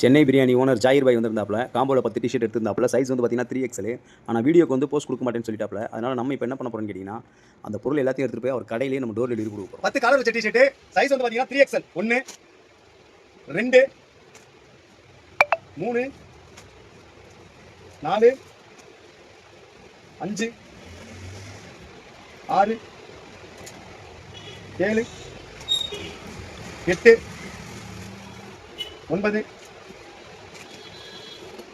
Chennai biryani owner Zahir பாய் வந்திருந்தாப்புல காம்போவில் 10 T shirt எடுத்திருந்தாப்புல size வந்து பார்த்தீங்கன்னா 3XL. ஆனால் வீடியோக்கு வந்து போஸ்ட் கொடுக்க மாட்டேன்னு சொல்லிட்டாப்புல. அதனால் நம்ம இப்போ என்ன பண்ண போகிறோம்னு கேட்டிங்கன்னா அந்த பொருள் எல்லாத்தையும் எடுத்துகிட்டு போய் அவர் கடையிலேயே நம்ம டோர் டெலிவரி கொடுப்போம். 10 கலர் வச்ச டிஷர்ட் சைஸ் வந்து பார்த்தீங்கன்னா 3XL. 1 2 3 4 5 6 7 8 9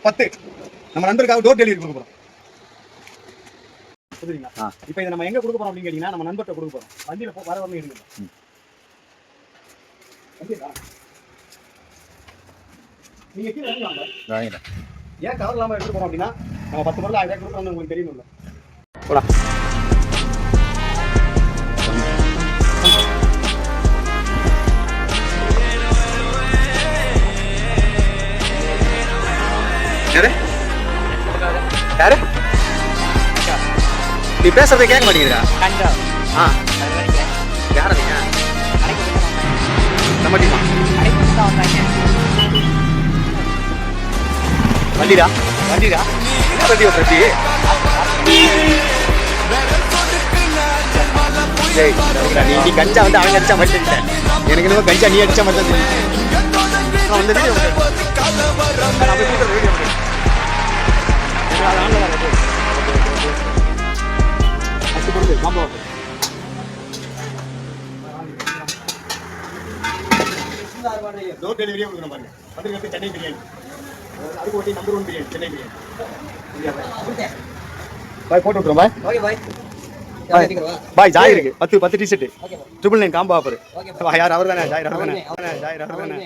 10 நம்ம நண்பருக்காக டோர் டெலிவரி கொடுக்க போறோம். புரியுதுங்களா? இப்போ இதை நம்ம எங்க கொடுக்க போறோம் அப்படின்னு கேட்டீங்கன்னா நம்ம நண்பர்கிட்ட கொடுக்க போறோம். வண்டியில வர வரணும் எடுங்க. நீங்க கீழே இறங்கி வாங்க. ஏன் கவர் இல்லாம எடுத்து போறோம் அப்படின்னா நம்ம 10 பொருள் 1000 கொடுக்கணும் உங்களுக்கு தெரியணும்ல. போடா. யாரு யாரு நீ பேசுறதை கேட்க மாட்டேங்கிறா? யார நீங்க நம்ம டீமா வண்டிடா வண்டிடா என்ன வண்டி பிரதி நீ கஞ்சா வந்து அவன் அடிச்சா மட்டும் இல்லை எனக்கு என்னமோ கஞ்சா நீ அடிச்சா மட்டும் வந்து டோர் டெலிவரியே கொடுக்குறோம் பாருங்க. வந்து சென்னை பிரியாணி அதுக்கு ஒட்டி நம்பர் 1 பிரியாணி சென்னை பிரியாணி பாய் போட்டு விட்டுறோம் பாய். Okay bye. பாய் ஜாய் இருக்கு 10 டிஷர்ட் 999 காம்போ ஆஃபர். யார் அவர் தானே ஜாய் அவர் தானே